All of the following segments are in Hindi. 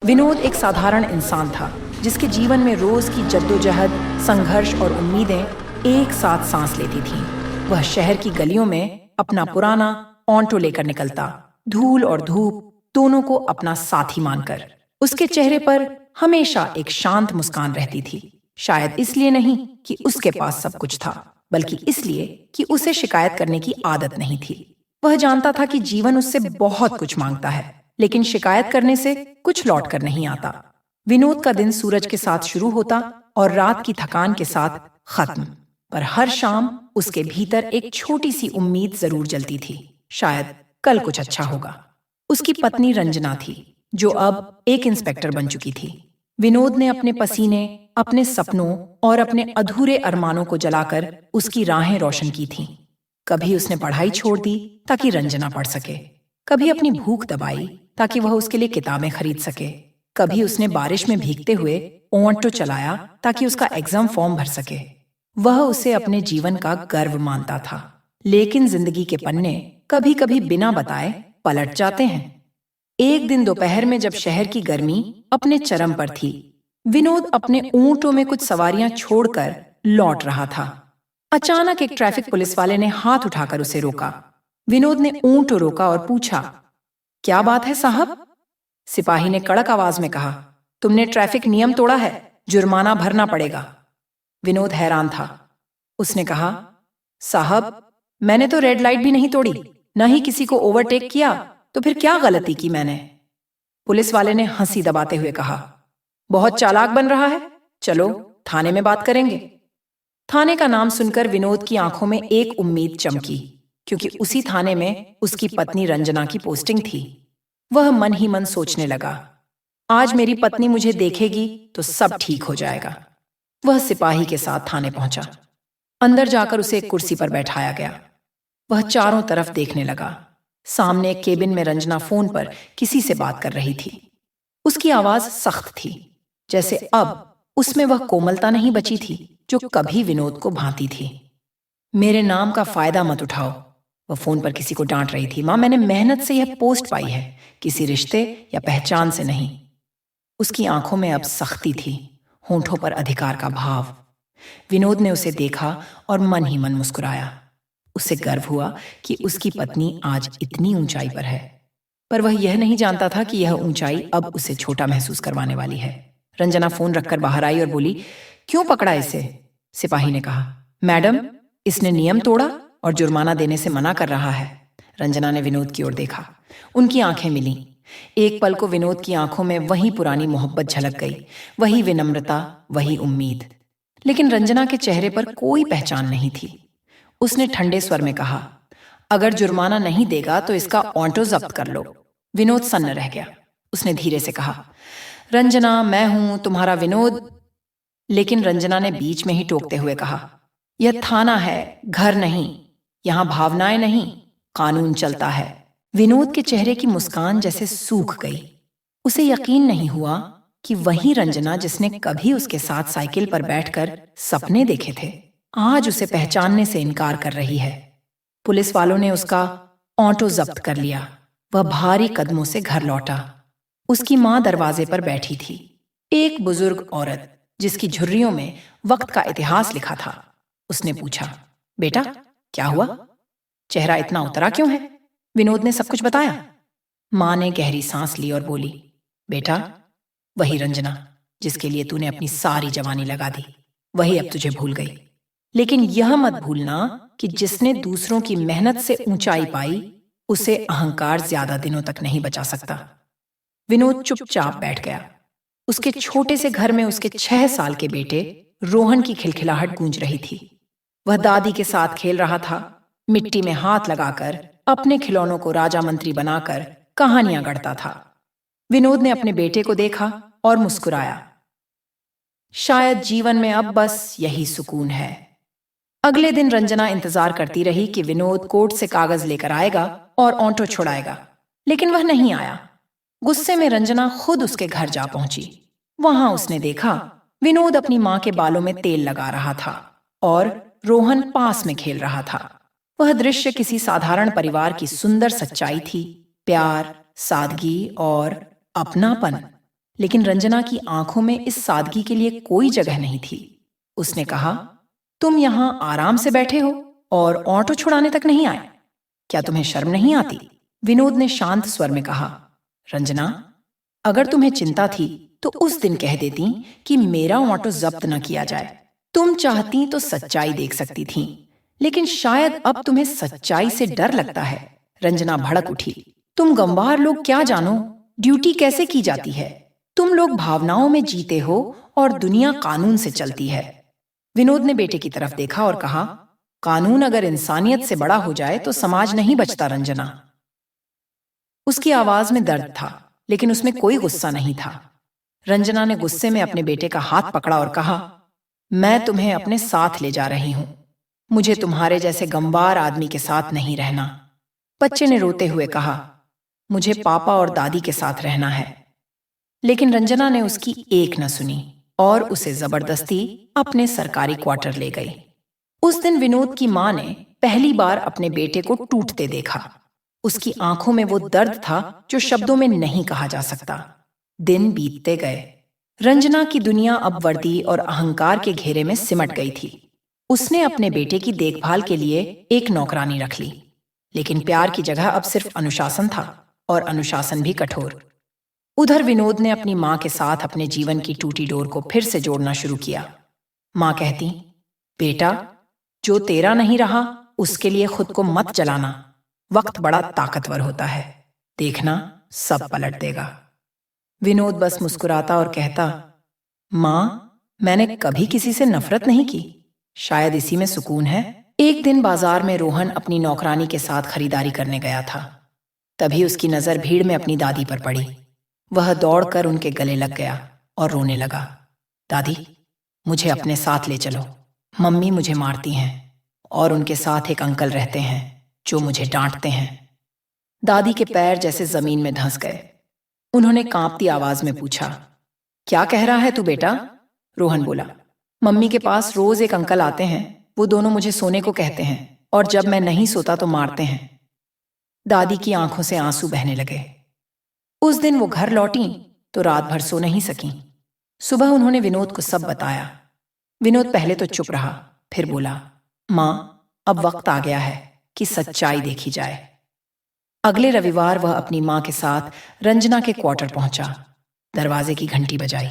विनोद एक साधारण इंसान था जिसके जीवन में रोज की जद्दोजहद, संघर्ष और उम्मीदें एक साथ सांस लेती थीं। वह शहर की गलियों में अपना पुराना ऑटो लेकर निकलता, धूल और धूप दोनों को अपना साथी मानकर। उसके चेहरे पर हमेशा एक शांत मुस्कान रहती थी, शायद इसलिए नहीं कि उसके पास सब कुछ था, बल्कि इसलिए कि उसे शिकायत करने की आदत नहीं थी। वह जानता था कि जीवन उससे बहुत कुछ मांगता है, लेकिन शिकायत करने से कुछ लौट कर नहीं आता। विनोद का दिन सूरज के साथ शुरू होता और रात की थकान के साथ खत्म, पर हर शाम उसके भीतर एक छोटी सी उम्मीद जरूर जलती थी, शायद कल कुछ अच्छा होगा। उसकी पत्नी रंजना थी, जो अब एक इंस्पेक्टर बन चुकी थी। विनोद ने अपने पसीने, अपने सपनों और अपने अधूरे अरमानों को जलाकर उसकी राहें रोशन की थीं। कभी उसने पढ़ाई छोड़ दी ताकि रंजना पढ़ सके, कभी अपनी भूख दबाई ताकि वह उसके लिए किताबें खरीद सके, कभी उसने बारिश में भीगते हुए ऑटो चलाया ताकि उसका एग्जाम फॉर्म भर सके। वह उसे अपने जीवन का गर्व मानता था, लेकिन जिंदगी के पन्ने कभी कभी बिना बताए पलट जाते हैं। एक दिन दोपहर में जब शहर की गर्मी अपने चरम पर थी, विनोद अपने ऊंटों में कुछ सवारियां छोड़कर लौट रहा था। अचानक एक ट्रैफिक पुलिस वाले ने हाथ उठाकर उसे रोका। विनोद ने ऊंट रोका और पूछा, क्या बात है साहब? सिपाही ने कड़क आवाज में कहा, तुमने ट्रैफिक नियम तोड़ा है, जुर्माना भरना पड़ेगा। विनोद हैरान था। उसने कहा, साहब, मैंने तो रेड लाइट भी नहीं तोड़ी, न ही किसी को ओवरटेक किया, तो फिर क्या गलती की मैंने? पुलिस वाले ने हंसी दबाते हुए कहा, बहुत चालाक बन रहा है, चलो थाने में बात करेंगे। थाने का नाम सुनकर विनोद की आंखों में एक उम्मीद चमकी, क्योंकि उसी थाने में उसकी पत्नी रंजना की पोस्टिंग थी। वह मन ही मन सोचने लगा, आज मेरी पत्नी मुझे देखेगी तो सब ठीक हो जाएगा। वह सिपाही के साथ थाने पहुंचा। अंदर जाकर उसे एक कुर्सी पर बैठाया गया। वह चारों तरफ देखने लगा। सामने एक केबिन में रंजना फोन पर किसी से बात कर रही थी। उसकी आवाज सख्त थी, जैसे अब उसमें वह कोमलता नहीं बची थी जो कभी विनोद को भाती थी। मेरे नाम का फायदा मत उठाओ, वह फोन पर किसी को डांट रही थी। मां, मैंने मेहनत से यह पोस्ट पाई है, किसी रिश्ते या पहचान से नहीं। उसकी आंखों में अब सख्ती थी, होंठों पर अधिकार का भाव। विनोद ने उसे देखा और मन ही मन मुस्कुराया। उसे गर्व हुआ कि उसकी पत्नी आज इतनी ऊंचाई पर है, पर वह यह नहीं जानता था कि यह ऊंचाई अब उसे छोटा महसूस करवाने वाली है। रंजना फोन रखकर बाहर आई और बोली, क्यों पकड़ा इसे? सिपाही ने कहा, मैडम, इसने नियम तोड़ा और जुर्माना देने से मना कर रहा है। रंजना ने विनोद की ओर देखा। उनकी आंखें मिलीं। एक पल को विनोद की आंखों में वही पुरानी मोहब्बत झलक गई, वही विनम्रता, वही उम्मीद। लेकिन रंजना के चेहरे पर कोई पहचान नहीं थी। उसने ठंडे स्वर में कहा, अगर जुर्माना नहीं देगा तो इसका ऑटो जब्त कर लो। विनोद सन्न रह गया। उसने धीरे से कहा, रंजना, मैं हूं तुम्हारा विनोद। लेकिन रंजना ने बीच में ही टोकते हुए कहा, यह थाना है, घर नहीं। यहां भावनाएं नहीं, कानून चलता है। विनोद के चेहरे की मुस्कान जैसे सूख गई। उसे यकीन नहीं हुआ कि वही रंजना जिसने कभी उसके साथ साइकिल पर बैठकर सपने देखे थे, आज उसे पहचानने से इनकार कर रही है। पुलिस वालों ने उसका ऑटो जब्त कर लिया। वह भारी कदमों से घर लौटा। उसकी मां दरवाजे पर बैठी थी, एक बुजुर्ग औरत जिसकी झुर्रियों में वक्त का इतिहास लिखा था। उसने पूछा, बेटा, क्या हुआ? चेहरा इतना उतरा क्यों है? विनोद ने सब कुछ बताया। मां ने गहरी सांस ली और बोली, बेटा, वही रंजना जिसके लिए तूने अपनी सारी जवानी लगा दी, वही अब तुझे भूल गई। लेकिन यह मत भूलना कि जिसने दूसरों की मेहनत से ऊंचाई पाई, उसे अहंकार ज्यादा दिनों तक नहीं बचा सकता। विनोद चुपचाप बैठ गया। उसके छोटे से घर में उसके 6 साल के बेटे रोहन की खिलखिलाहट गूंज रही थी। वह दादी के साथ खेल रहा था, मिट्टी में हाथ लगाकर, अपने खिलौनों को राजा मंत्री बनाकर कहानियां गढ़ता था। विनोद ने अपने बेटे को देखा और मुस्कुराया। शायद जीवन में अब बस यही सुकून है। अगले दिन रंजना इंतजार करती रही कि विनोद कोर्ट से कागज लेकर आएगा और ऑटो छुड़ाएगा, लेकिन वह नहीं आया। गुस्से में रंजना खुद उसके घर जा पहुंची। वहां उसने देखा विनोद अपनी मां के बालों में तेल लगा रहा था और रोहन पास में खेल रहा था। वह दृश्य किसी साधारण परिवार की सुंदर सच्चाई थी, प्यार, सादगी और अपनापन। लेकिन रंजना की आंखों में इस सादगी के लिए कोई जगह नहीं थी। उसने कहा, तुम यहाँ आराम से बैठे हो और ऑटो छुड़ाने तक नहीं आए? क्या तुम्हें शर्म नहीं आती? विनोद ने शांत स्वर में कहा। रंजना, अगर तुम्हें चिंता थी तो उस दिन कह देती कि मेरा ऑटो जब्त न किया जाए। तुम चाहती तो सच्चाई देख सकती थी, लेकिन शायद अब तुम्हें सच्चाई से डर लगता है। रंजना भड़क उठी। तुम गंवार लोग क्या जानो ड्यूटी कैसे की जाती है? तुम लोग भावनाओं में जीते हो और दुनिया कानून से चलती है। विनोद ने बेटे की तरफ देखा और कहा, कानून अगर इंसानियत से बड़ा हो जाए तो समाज नहीं बचता रंजना। उसकी आवाज में दर्द था, लेकिन उसमें कोई गुस्सा नहीं था। रंजना ने गुस्से में अपने बेटे का हाथ पकड़ा और कहा, मैं तुम्हें अपने साथ ले जा रही हूं। मुझे तुम्हारे जैसे गंवार आदमी के साथ नहीं रहना। बच्चे ने रोते हुए कहा, मुझे पापा और दादी के साथ रहना है। लेकिन रंजना ने उसकी एक न सुनी और उसे जबरदस्ती अपने सरकारी क्वार्टर ले गई। उस दिन विनोद की मां ने पहली बार अपने बेटे को टूटते देखा। उसकी आंखों में वो दर्द था जो शब्दों में नहीं कहा जा सकता। दिन बीतते गए। रंजना की दुनिया अब वर्दी और अहंकार के घेरे में सिमट गई थी। उसने अपने बेटे की देखभाल के लिए एक नौकरानी रख ली, लेकिन प्यार की जगह अब सिर्फ अनुशासन था, और अनुशासन भी कठोर। उधर विनोद ने अपनी मां के साथ अपने जीवन की टूटी डोर को फिर से जोड़ना शुरू किया। मां कहती, बेटा, जो तेरा नहीं रहा उसके लिए खुद को मत जलाना। वक्त बड़ा ताकतवर होता है, देखना सब पलट देगा। विनोद बस मुस्कुराता और कहता, मां, मैंने कभी किसी से नफरत नहीं की, शायद इसी में सुकून है। एक दिन बाजार में रोहन अपनी नौकरानी के साथ खरीदारी करने गया था। तभी उसकी नजर भीड़ में अपनी दादी पर पड़ी। वह दौड़कर उनके गले लग गया और रोने लगा। दादी, मुझे अपने साथ ले चलो। मम्मी मुझे मारती हैं और उनके साथ एक अंकल रहते हैं जो मुझे डांटते हैं। दादी के पैर जैसे जमीन में धंस गए। उन्होंने कांपती आवाज में पूछा, क्या कह रहा है तू बेटा? रोहन बोला, मम्मी के पास रोज एक अंकल आते हैं, वो दोनों मुझे सोने को कहते हैं और जब मैं नहीं सोता तो मारते हैं। दादी की आंखों से आंसू बहने लगे। उस दिन वो घर लौटी तो रात भर सो नहीं सकी। सुबह उन्होंने विनोद को सब बताया। विनोद पहले तो चुप रहा, फिर बोला, मां, अब वक्त आ गया है कि सच्चाई देखी जाए। अगले रविवार वह अपनी मां के साथ रंजना के क्वार्टर पहुंचा। दरवाजे की घंटी बजाई।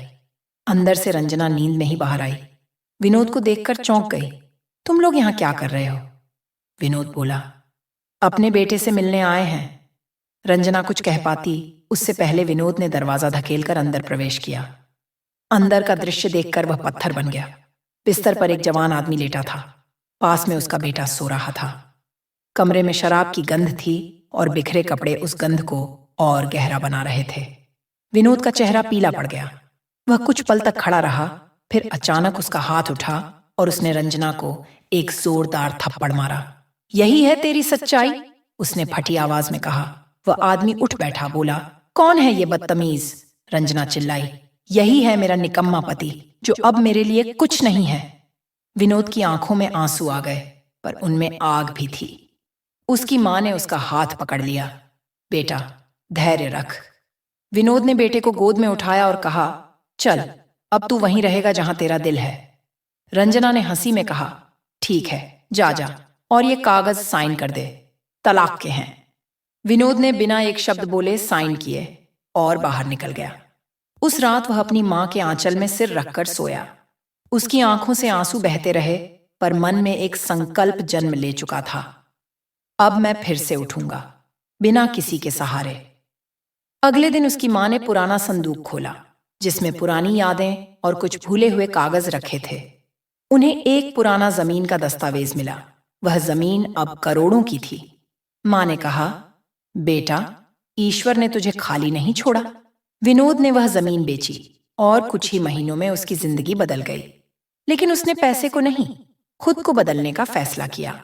अंदर से रंजना नींद में ही बाहर आई। विनोद को देखकर चौंक गई। तुम लोग यहाँ क्या कर रहे हो? विनोद बोला, अपने बेटे से मिलने आए हैं। रंजना कुछ कह पाती उससे पहले विनोद ने दरवाजा धकेलकर अंदर प्रवेश किया। अंदर का दृश्य देखकर वह पत्थर बन गया। बिस्तर पर एक जवान आदमी लेटा था। पास में उसका बेटा सो रहा था। कमरे में शराब की गंध थी और बिखरे कपड़े उस गंध को और गहरा बना रहे थे। विनोद का चेहरा पीला पड़ गया। वह कुछ पल तक खड़ा रहा, फिर अचानक उसका हाथ उठा और उसने रंजना को एक जोरदार थप्पड़ मारा। यही है तेरी सच्चाई? उसने फटी आवाज में कहा। वह आदमी उठ बैठा, बोला, कौन है ये बदतमीज? रंजना चिल्लाई, यही है मेरा निकम्मा पति जो अब मेरे लिए कुछ नहीं है। विनोद की आंखों में आंसू आ गए, पर उनमें आग भी थी। उसकी मां ने उसका हाथ पकड़ लिया। बेटा, धैर्य रख। विनोद ने बेटे को गोद में उठाया और कहा, चल, अब तू वहीं रहेगा जहां तेरा दिल है। रंजना ने हंसी में कहा, ठीक है, जा जा, और ये कागज साइन कर दे, तलाक के हैं। विनोद ने बिना एक शब्द बोले साइन किए और बाहर निकल गया। उस रात वह अपनी मां के आंचल में सिर रखकर सोया। उसकी आंखों से आंसू बहते रहे, पर मन में एक संकल्प जन्म ले चुका था, अब मैं फिर से उठूंगा, बिना किसी के सहारे। अगले दिन उसकी मां ने पुराना संदूक खोला, जिसमें पुरानी यादें और कुछ भूले हुए कागज रखे थे। उन्हें एक पुराना जमीन का दस्तावेज मिला। वह जमीन अब करोड़ों की थी। मां ने कहा, बेटा, ईश्वर ने तुझे खाली नहीं छोड़ा। विनोद ने वह जमीन बेची और कुछ ही महीनों में उसकी जिंदगी बदल गई। लेकिन उसने पैसे को नहीं, खुद को बदलने का फैसला किया।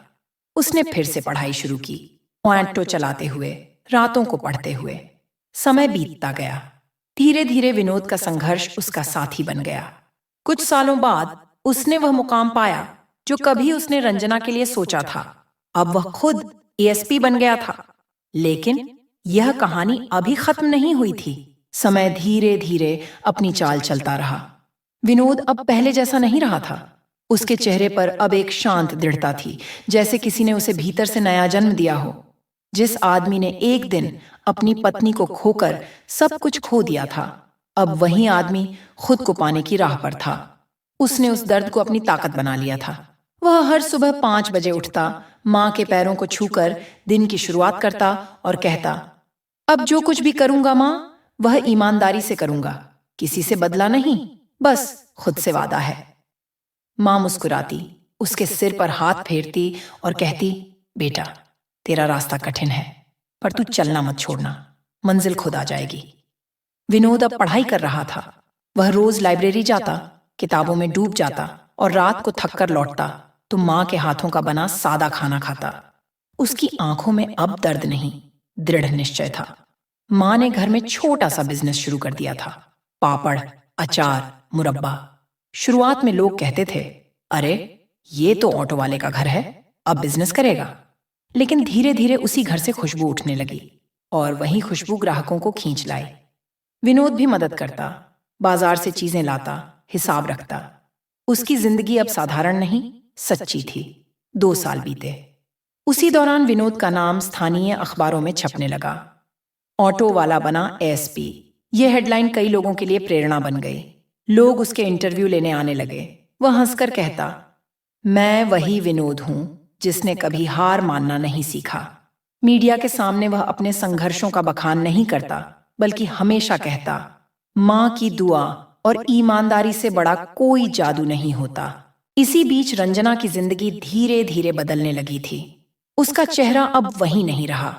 उसने फिर से पढ़ाई शुरू की, ऑटो चलाते हुए, रातों को पढ़ते हुए। समय बीतता गया। धीरे धीरे विनोद का संघर्ष उसका साथी बन गया। कुछ सालों बाद उसने वह मुकाम पाया जो कभी उसने रंजना के लिए सोचा था। अब वह खुद एएसपी बन गया था। लेकिन यह कहानी अभी खत्म नहीं हुई थी। समय धीरे धीरे अपनी चाल चलता रहा। विनोद अब पहले जैसा नहीं रहा था। उसके चेहरे पर अब एक शांत दृढ़ता थी, जैसे किसी ने उसे भीतर से नया जन्म दिया हो। जिस आदमी ने एक दिन अपनी पत्नी को खोकर सब कुछ खो दिया था, अब वही आदमी खुद को पाने की राह पर था। उसने उस दर्द को अपनी ताकत बना लिया था। वह हर सुबह 5 बजे उठता, माँ के पैरों को छूकर दिन की शुरुआत करता और कहता, अब जो कुछ भी करूंगा माँ, वह ईमानदारी से करूंगा, किसी से बदला नहीं, बस खुद से वादा है। माँ मुस्कुराती, उसके सिर पर हाथ फेरती और कहती, बेटा, तेरा रास्ता कठिन है, पर तू चलना मत छोड़ना, मंजिल खुद आ जाएगी। विनोद अब पढ़ाई कर रहा था। वह रोज लाइब्रेरी जाता, किताबों में डूब जाता और रात को थक कर लौटता तो माँ के हाथों का बना सादा खाना खाता। उसकी आंखों में अब दर्द नहीं, दृढ़ निश्चय था। माँ ने घर में छोटा सा बिजनेस शुरू कर दिया था, पापड़, अचार, मुरब्बा। शुरुआत में लोग कहते थे, अरे ये तो ऑटो वाले का घर है, अब बिजनेस करेगा। लेकिन धीरे धीरे उसी घर से खुशबू उठने लगी और वही खुशबू ग्राहकों को खींच लाई। विनोद भी मदद करता, बाजार से चीजें लाता, हिसाब रखता। उसकी जिंदगी अब साधारण नहीं, सच्ची थी। 2 साल बीते। उसी दौरान विनोद का नाम स्थानीय अखबारों में छपने लगा। ऑटो वाला बना एसपी। यह हेडलाइन कई लोगों के लिए प्रेरणा बन गई। लोग उसके इंटरव्यू लेने आने लगे। वह हंसकर कहता, मैं वही विनोद हूं जिसने कभी हार मानना नहीं सीखा। मीडिया के सामने वह अपने संघर्षों का बखान नहीं करता, बल्कि हमेशा कहता, माँ की दुआ और ईमानदारी से बड़ा कोई जादू नहीं होता। इसी बीच रंजना की जिंदगी धीरे धीरे बदलने लगी थी। उसका चेहरा अब वही नहीं रहा।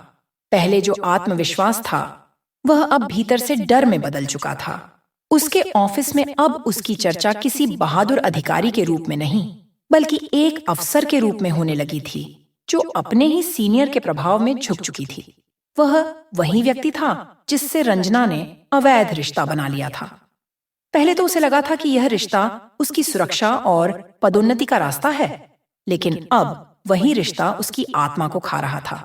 पहले जो आत्मविश्वास था, वह अब भीतर से डर में बदल चुका था। उसके ऑफिस में अब उसकी चर्चा किसी बहादुर अधिकारी के रूप में नहीं, बल्कि एक अफसर के रूप में होने लगी थी, जो अपने ही सीनियर के प्रभाव में झुक चुकी थी। वह वही व्यक्ति था जिससे रंजना ने अवैध रिश्ता बना लिया था। पहले तो उसे लगा था कि यह रिश्ता उसकी सुरक्षा और पदोन्नति का रास्ता है, लेकिन अब वही रिश्ता उसकी आत्मा को खा रहा था।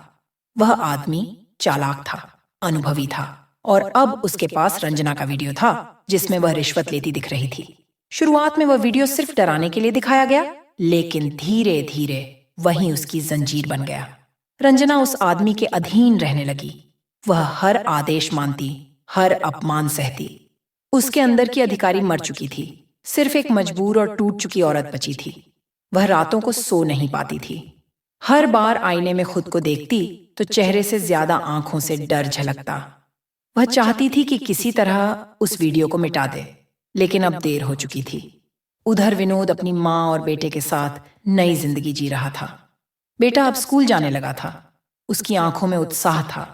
वह आदमी चालाक था, अनुभवी था, और अब उसके पास रंजना का वीडियो था जिसमें वह रिश्वत लेती दिख रही थी। शुरुआत में वह वीडियो सिर्फ डराने के लिए दिखाया गया, लेकिन धीरे धीरे वही उसकी जंजीर बन गया। रंजना उस आदमी के अधीन रहने लगी। वह हर आदेश मानती, हर अपमान सहती। उसके अंदर की अधिकारी मर चुकी थी, सिर्फ एक मजबूर और टूट चुकी औरत बची थी। वह रातों को सो नहीं पाती थी। हर बार आईने में खुद को देखती तो चेहरे से ज्यादा आंखों से डर झलकता। वह चाहती थी कि किसी तरह उस वीडियो को मिटा दे, लेकिन अब देर हो चुकी थी। उधर विनोद अपनी माँ और बेटे के साथ नई जिंदगी जी रहा था। बेटा अब स्कूल जाने लगा था। उसकी आंखों में उत्साह था।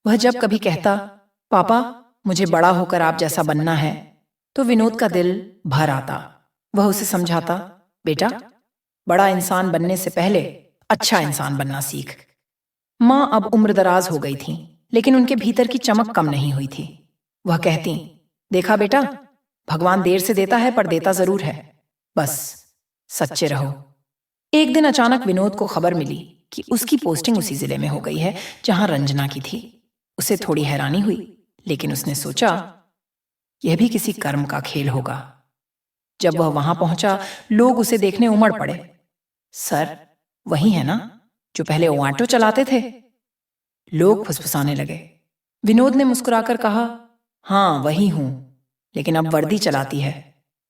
वह जब कभी कहता, पापा मुझे बड़ा होकर आप जैसा बनना है, तो विनोद का दिल भर आता। वह उसे समझाता, बेटा, बड़ा इंसान बनने से पहले अच्छा इंसान बनना सीख। माँ अब उम्रदराज हो गई थी, लेकिन उनके भीतर की चमक कम नहीं हुई थी। वह कहती, देखा बेटा, भगवान देर से देता है पर देता जरूर है, बस सच्चे रहो। एक दिन अचानक विनोद को खबर मिली कि उसकी पोस्टिंग उसी जिले में हो गई है जहां रंजना की थी। उसे थोड़ी हैरानी हुई, लेकिन उसने सोचा, यह भी किसी कर्म का खेल होगा। जब वह वहां पहुंचा, लोग उसे देखने उमड़ पड़े। सर, वही है ना जो पहले ऑटो चलाते थे? लोग फुसफुसाने लगे। विनोद ने मुस्कुराकर कहा, हाँ वही हूं, लेकिन अब वर्दी चलाती है,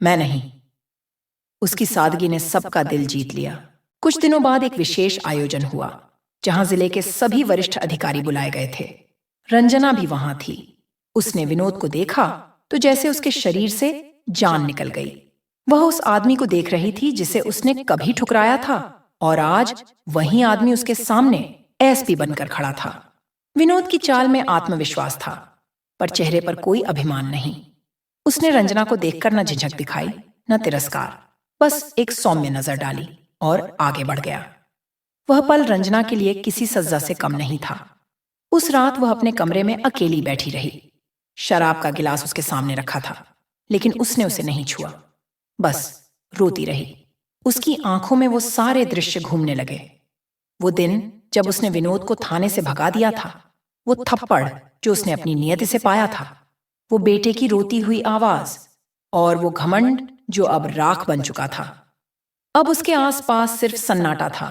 मैं नहीं। उसकी सादगी ने सबका दिल जीत लिया। कुछ दिनों बाद एक विशेष आयोजन हुआ, जहां जिले के सभी वरिष्ठ अधिकारी बुलाए गए थे। रंजना भी वहां थी। उसने विनोद को देखा तो जैसे उसके शरीर से जान निकल गई। वह उस आदमी को देख रही थी जिसे उसने कभी ठुकराया था, और आज वही आदमी उसके सामने एसपी बनकर खड़ा था। विनोद की चाल में आत्मविश्वास था, पर चेहरे पर कोई अभिमान नहीं। उसने रंजना को देखकर न झिझक दिखाई, न तिरस्कार, बस एक सौम्य नजर डाली और आगे बढ़ गया। वह पल रंजना के लिए किसी सज्जा से कम नहीं था। उस रात वह अपने कमरे में अकेली बैठी रही। शराब का गिलास उसके सामने रखा था, लेकिन उसने उसे नहीं छुआ, बस रोती रही। उसकी आंखों में वो सारे दृश्य घूमने लगे। वो दिन जब उसने विनोद को थाने से भगा दिया था, वो थप्पड़ जो उसने अपनी नियति से पाया था, वो बेटे की रोती हुई आवाज और वो घमंड जो अब राख बन चुका था। अब उसके आसपास सिर्फ सन्नाटा था।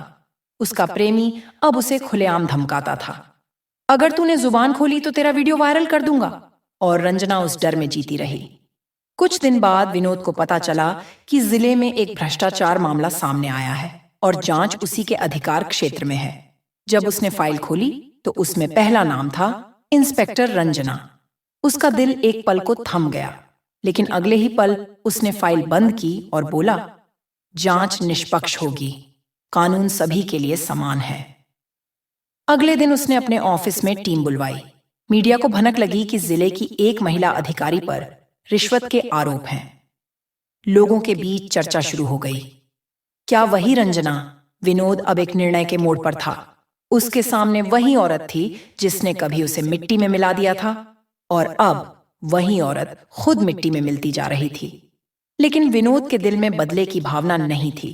उसका प्रेमी अब उसे खुलेआम धमकाता था, अगर तूने जुबान खोली तो तेरा वीडियो वायरल कर दूंगा। और रंजना उस डर में जीती रही। कुछ दिन बाद विनोद को पता चला कि जिले में एक भ्रष्टाचार मामला सामने आया है और जांच उसी के अधिकार क्षेत्र में है। जब उसने फाइल खोली तो उसमें पहला नाम था इंस्पेक्टर रंजना। उसका दिल एक पल को थम गया, लेकिन अगले ही पल उसने फाइल बंद की और बोला, जांच निष्पक्ष होगी, कानून सभी के लिए समान है। अगले दिन उसने अपने ऑफिस में टीम बुलवाई। मीडिया को भनक लगी कि जिले की एक महिला अधिकारी पर रिश्वत के आरोप हैं। लोगों के बीच चर्चा शुरू हो गई। क्या वही रंजना? विनोद अब एक निर्णय के मोड़ पर था। उसके सामने वही औरत थी जिसने कभी उसे मिट्टी में मिला दिया था, और अब वही औरत खुद मिट्टी में मिलती जा रही थी। लेकिन विनोद के दिल में बदले की भावना नहीं थी।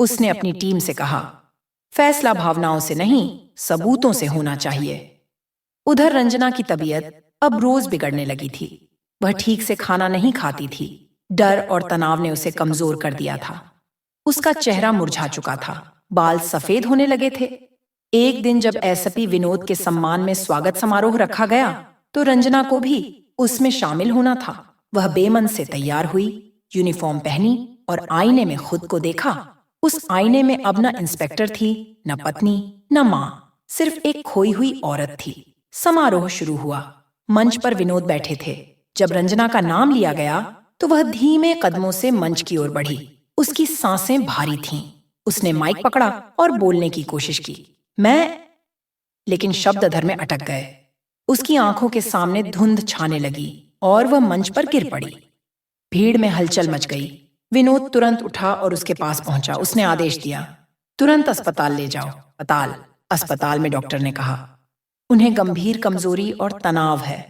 उसने अपनी टीम से कहा, फैसला भावनाओं से नहीं, सबूतों से होना चाहिए। उधर रंजना की तबीयत अब रोज बिगड़ने लगी थी। वह ठीक से खाना नहीं खाती थी। डर और तनाव ने उसे कमजोर कर दिया था। उसका चेहरा मुरझा चुका था, बाल सफेद होने लगे थे। एक दिन जब एसपी विनोद के सम्मान में स्वागत समारोह रखा गया तो रंजना को भी उसमें शामिल होना था। वह बेमन से तैयार हुई, यूनिफॉर्म पहनी और आईने में खुद को देखा। उस आईने में अब न इंस्पेक्टर थी, न पत्नी, न माँ, सिर्फ एक खोई हुई औरत थी। समारोह शुरू हुआ। मंच पर विनोद बैठे थे। जब रंजना का नाम लिया गया तो वह धीमे कदमों से मंच की ओर बढ़ी। उसकी सांसें भारी थीं। उसने माइक पकड़ा और बोलने की कोशिश की, लेकिन शब्द अधर में अटक गए। उसकी आंखों के सामने धुंध छाने लगी और वह मंच पर गिर पड़ी। भीड़ में हलचल मच गई। विनोद तुरंत उठा और उसके पास पहुंचा। उसने आदेश दिया, तुरंत अस्पताल ले जाओ। अस्पताल में डॉक्टर ने कहा, उन्हें गंभीर कमजोरी और तनाव है।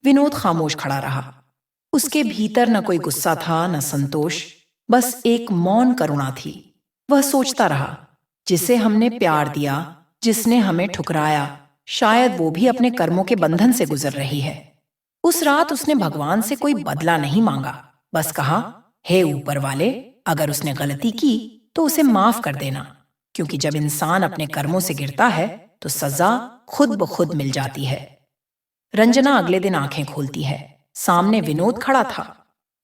विनोद खामोश खड़ा रहा। उसके भीतर न कोई गुस्सा था, न संतोष, बस एक मौन करुणा थी। वह सोचता रहा, जिसे हमने प्यार दिया, जिसने हमें ठुकराया, शायद वो भी अपने कर्मों के बंधन से गुजर रही है। उस रात उसने भगवान से कोई बदला नहीं मांगा, बस कहा, हे ऊपर वाले, अगर उसने गलती की तो उसे माफ कर देना, क्योंकि जब इंसान अपने कर्मों से गिरता है तो सजा खुद ब खुद मिल जाती है। रंजना अगले दिन आंखें खोलती है। सामने विनोद खड़ा था।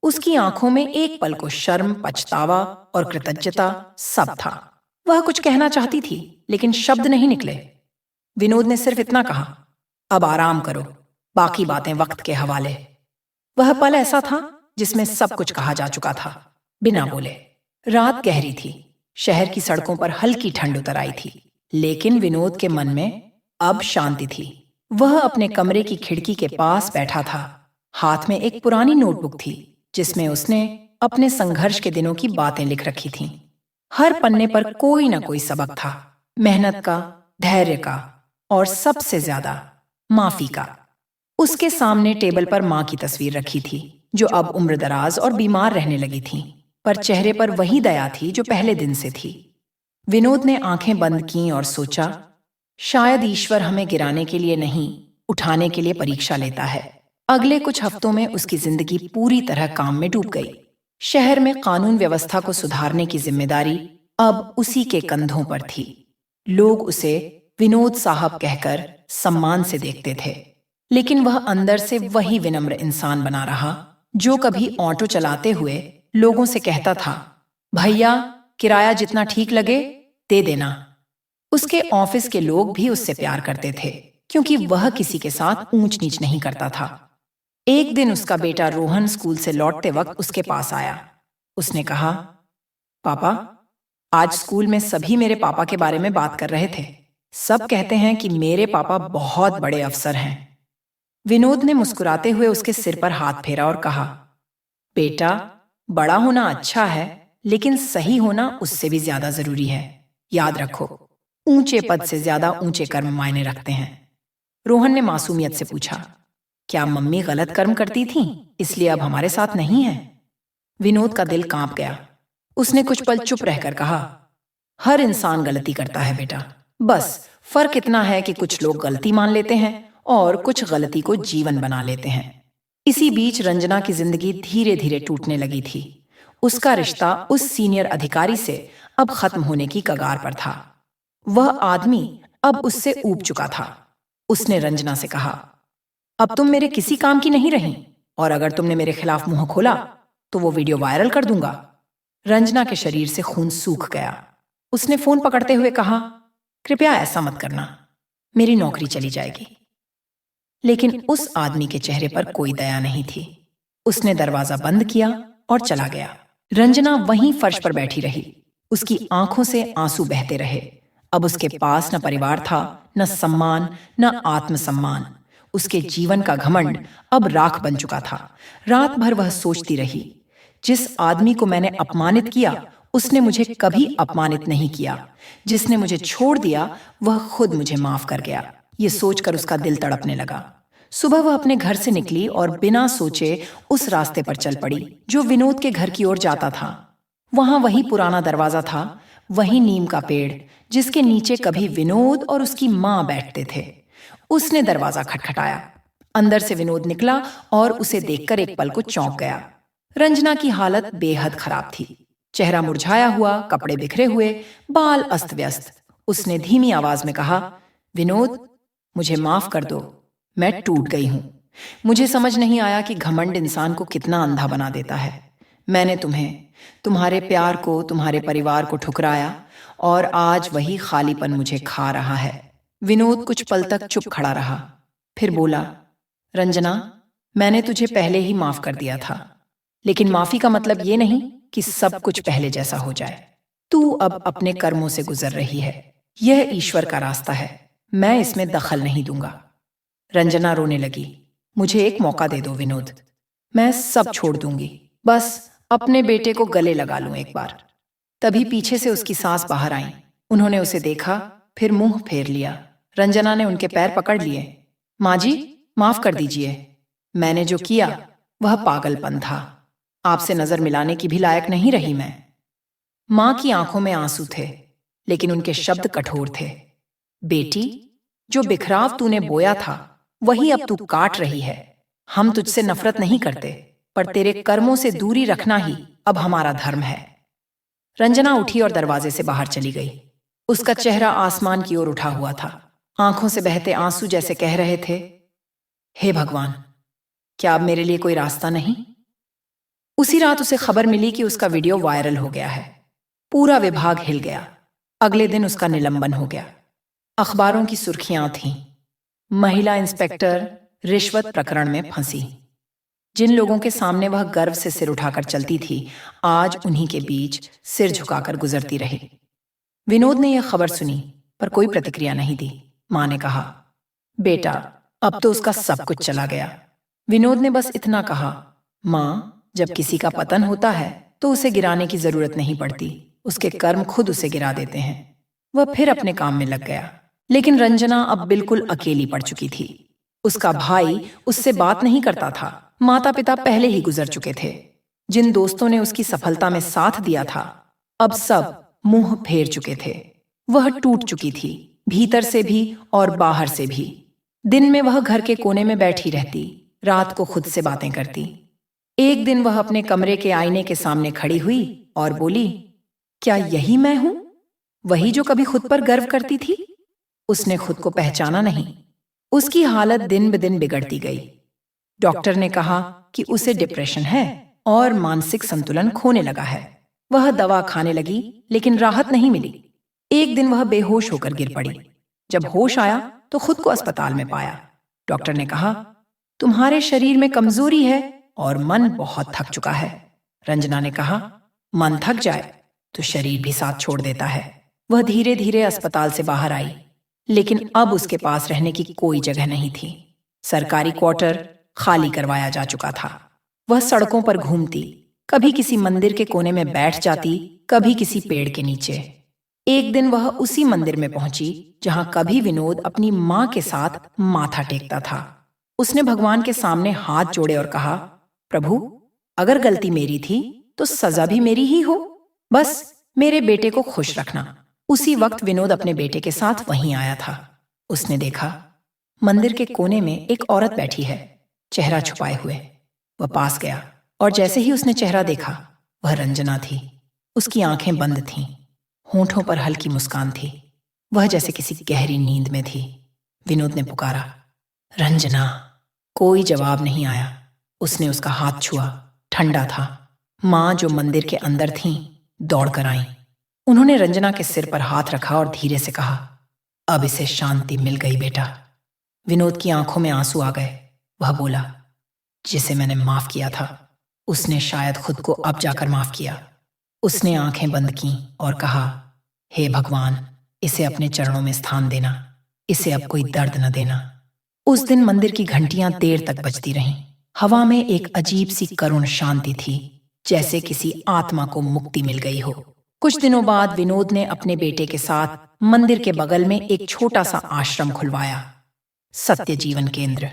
उसकी आंखों में एक पल को शर्म, पछतावा और कृतज्ञता सब था। वह कुछ कहना चाहती थी, लेकिन शब्द नहीं निकले। विनोद ने सिर्फ इतना कहा, अब आराम करो, बाकी बातें वक्त के हवाले। वह पल ऐसा था जिसमें सब कुछ कहा जा चुका था, बिना बोले। रात गहरी थी। शहर की सड़कों पर हल्की ठंड उतर आई थी, लेकिन विनोद के मन में अब शांति थी। वह अपने कमरे की खिड़की के पास बैठा था। हाथ में एक पुरानी नोटबुक थी जिसमें उसने अपने संघर्ष के दिनों की बातें लिख रखी थीं। हर पन्ने पर कोई न कोई सबक था, मेहनत का, धैर्य का और सबसे ज्यादा माफी का। उसके सामने टेबल पर माँ की तस्वीर रखी थी, जो अब उम्रदराज और बीमार रहने लगी थी, पर चेहरे पर वही दया थी जो पहले दिन से थी। विनोद ने आंखें बंद कीं और सोचा, शायद ईश्वर हमें गिराने के लिए नहीं, उठाने के लिए परीक्षा लेता है। अगले कुछ हफ्तों में उसकी जिंदगी पूरी तरह काम में डूब गई। शहर में कानून व्यवस्था को सुधारने की जिम्मेदारी अब उसी के कंधों पर थी। लोग उसे विनोद साहब कहकर सम्मान से देखते थे, लेकिन वह अंदर से वही विनम्र इंसान बना रहा जो कभी ऑटो चलाते हुए लोगों से कहता था, भैया किराया जितना ठीक लगे दे देना। उसके ऑफिस के लोग भी उससे प्यार करते थे, क्योंकि वह किसी के साथ ऊंच नीच नहीं करता था। एक दिन उसका बेटा रोहन स्कूल से लौटते वक्त उसके पास आया। उसने कहा, पापा, आज स्कूल में सभी मेरे पापा के बारे में बात कर रहे थे। सब कहते हैं कि मेरे पापा बहुत बड़े अफसर हैं। विनोद ने मुस्कुराते हुए उसके सिर पर हाथ फेरा और कहा, बेटा, बड़ा होना अच्छा है, लेकिन सही होना उससे भी ज्यादा जरूरी है। याद रखो, ऊंचे पद से ज्यादा ऊंचे कर्म मायने रखते हैं। रोहन ने मासूमियत से पूछा, क्या मम्मी गलत कर्म करती थीं, इसलिए अब हमारे साथ नहीं है? विनोद का दिल कांप गया। उसने कुछ पल चुप रहकर कहा, हर इंसान गलती करता है बेटा, बस फर्क इतना है कि कुछ लोग गलती मान लेते हैं और कुछ गलती को जीवन बना लेते हैं। इसी बीच रंजना की जिंदगी धीरे धीरे टूटने लगी थी। उसका रिश्ता उस सीनियर अधिकारी से अब खत्म होने की कगार पर था। वह आदमी अब उससे ऊब चुका था। उसने रंजना से कहा, अब तुम मेरे किसी काम की नहीं रही, और अगर तुमने मेरे खिलाफ मुंह खोला तो वो वीडियो वायरल कर दूंगा। रंजना के शरीर से खून सूख गया। उसने फोन पकड़ते हुए कहा, कृपया ऐसा मत करना, मेरी नौकरी चली जाएगी। लेकिन उस आदमी के चेहरे पर कोई दया नहीं थी। उसने दरवाजा बंद किया और चला गया। रंजना वहीं फर्श पर बैठी रही। उसकी आंखों से आंसू बहते रहे। अब उसके पास न परिवार था, न सम्मान, न आत्मसम्मान। उसके जीवन का घमंड अब राख बन चुका था। रात भर वह सोचती रही, जिस आदमी को मैंने अपमानित किया उसने मुझे कभी अपमानित नहीं किया। जिसने मुझे छोड़ दिया वह खुद मुझे माफ कर गया। ये सोचकर उसका दिल तड़पने लगा। सुबह वह अपने घर से निकली और बिना सोचे उस रास्ते पर चल पड़ी जो विनोद के घर की ओर जाता था। वहां वही पुराना दरवाजा था, वही नीम का पेड़ जिसके नीचे कभी विनोद और उसकी माँ बैठते थे। उसने दरवाजा खटखटाया। अंदर से विनोद निकला और उसे देखकर एक पल को चौंक गया। रंजना की हालत बेहद खराब थी। चेहरा मुरझाया हुआ, कपड़े बिखरे हुए, बाल अस्त व्यस्त। उसने धीमी आवाज में कहा, विनोद, मुझे माफ कर दो, मैं टूट गई हूं। मुझे समझ नहीं आया कि घमंड इंसान को कितना अंधा बना देता है। मैंने तुम्हें, तुम्हारे प्यार को, तुम्हारे परिवार को ठुकराया और आज वही खालीपन मुझे खा रहा है। विनोद कुछ पल तक चुप खड़ा रहा, फिर बोला, रंजना, मैंने तुझे पहले ही माफ कर दिया था, लेकिन माफी का मतलब ये नहीं कि सब कुछ पहले जैसा हो जाए। तू अब अपने कर्मों से गुजर रही है, यह ईश्वर का रास्ता है, मैं इसमें दखल नहीं दूंगा। रंजना रोने लगी, मुझे एक मौका दे दो विनोद, मैं सब छोड़ दूंगी, बस अपने बेटे को गले लगा लूं एक बार। तभी पीछे से उसकी सास बाहर आई। उन्होंने उसे देखा, फिर मुंह फेर लिया। रंजना ने उनके पैर पकड़ लिए। माँ जी, माफ कर दीजिए, मैंने जो किया वह पागलपन था। आपसे नजर मिलाने की भी लायक नहीं रही मैं। माँ की आंखों में आंसू थे, लेकिन उनके शब्द कठोर थे। बेटी, जो बिखराव तूने बोया था वही अब तू काट रही है। हम तुझसे नफरत नहीं करते, पर तेरे कर्मों से दूरी रखना ही अब हमारा धर्म है। रंजना उठी और दरवाजे से बाहर चली गई। उसका चेहरा आसमान की ओर उठा हुआ था। आंखों से बहते आंसू जैसे कह रहे थे, हे भगवान, क्या अब मेरे लिए कोई रास्ता नहीं? उसी रात उसे खबर मिली कि उसका वीडियो वायरल हो गया है। पूरा विभाग हिल गया। अगले दिन उसका निलंबन हो गया। अखबारों की सुर्खियां थीं, महिला इंस्पेक्टर रिश्वत प्रकरण में फंसी। जिन लोगों के सामने वह गर्व से सिर उठाकर चलती थी, आज उन्हीं के बीच सिर झुकाकर गुजरती रही। विनोद ने यह खबर सुनी, पर कोई प्रतिक्रिया नहीं दी। माँ ने कहा, बेटा, अब तो उसका सब कुछ चला गया। विनोद ने बस इतना कहा, माँ, जब किसी का पतन होता है तो उसे गिराने की जरूरत नहीं पड़ती, उसके कर्म खुद उसे गिरा देते हैं। वह फिर अपने काम में लग गया। लेकिन रंजना अब बिल्कुल अकेली पड़ चुकी थी। उसका भाई उससे बात नहीं करता था। माता पिता पहले ही गुजर चुके थे। जिन दोस्तों ने उसकी सफलता में साथ दिया था, अब सब मुंह फेर चुके थे। वह टूट चुकी थी, भीतर से भी और बाहर से भी। दिन में वह घर के कोने में बैठी रहती, रात को खुद से बातें करती। एक दिन वह अपने कमरे के आईने के सामने खड़ी हुई और बोली, क्या यही मैं हूं? वही जो कभी खुद पर गर्व करती थी? उसने खुद को पहचाना नहीं। उसकी हालत दिन ब दिन बिगड़ती गई। डॉक्टर ने कहा कि उसे डिप्रेशन है और मानसिक संतुलन खोने लगा है। वह दवा खाने लगी, लेकिन राहत नहीं मिली। एक दिन वह बेहोश होकर गिर पड़ी। जब होश आया तो खुद को अस्पताल में पाया। डॉक्टर ने कहा, तुम्हारे शरीर में कमजोरी है और मन बहुत थक चुका है। रंजना ने कहा, मन थक जाए तो शरीर भी साथ छोड़ देता है। वह धीरे धीरे अस्पताल से बाहर आई, लेकिन अब उसके पास रहने की कोई जगह नहीं थी। सरकारी क्वार्टर खाली करवाया जा चुका था। वह सड़कों पर घूमती, कभी किसी मंदिर के कोने में बैठ जाती, कभी किसी पेड़ के नीचे। एक दिन वह उसी मंदिर में पहुंची जहां कभी विनोद अपनी माँ के साथ माथा टेकता था। उसने भगवान के सामने हाथ जोड़े और कहा, प्रभु, अगर गलती मेरी थी तो सजा भी मेरी ही हो, बस मेरे बेटे को खुश रखना। उसी वक्त विनोद अपने बेटे के साथ वहीं आया था। उसने देखा, मंदिर के कोने में एक औरत बैठी है, चेहरा छुपाए हुए। वह पास गया और जैसे ही उसने चेहरा देखा, वह रंजना थी। उसकी आंखें बंद थीं, होंठों पर हल्की मुस्कान थी। वह जैसे किसी गहरी नींद में थी। विनोद ने पुकारा, रंजना। कोई जवाब नहीं आया। उसने उसका हाथ छुआ, ठंडा था। माँ जो मंदिर के अंदर थीं, दौड़कर आईं। उन्होंने रंजना के सिर पर हाथ रखा और धीरे से कहा, अब इसे शांति मिल गई बेटा। विनोद की आंखों में आंसू आ गए। वह बोला, जिसे मैंने माफ किया था, उसने शायद खुद को अब जाकर माफ किया। उसने आंखें बंद की और कहा, हे भगवान, इसे अपने चरणों में स्थान देना। इसे अब कोई दर्द न देना। उस दिन मंदिर की घंटियां देर तक बजती रहीं। हवा में एक अजीब सी करुण शांति थी, जैसे किसी आत्मा को मुक्ति मिल गई हो। कुछ दिनों बाद विनोद ने अपने बेटे के साथ मंदिर के बगल में एक छोटा सा आश्रम खुलवाया, सत्य जीवन केंद्र।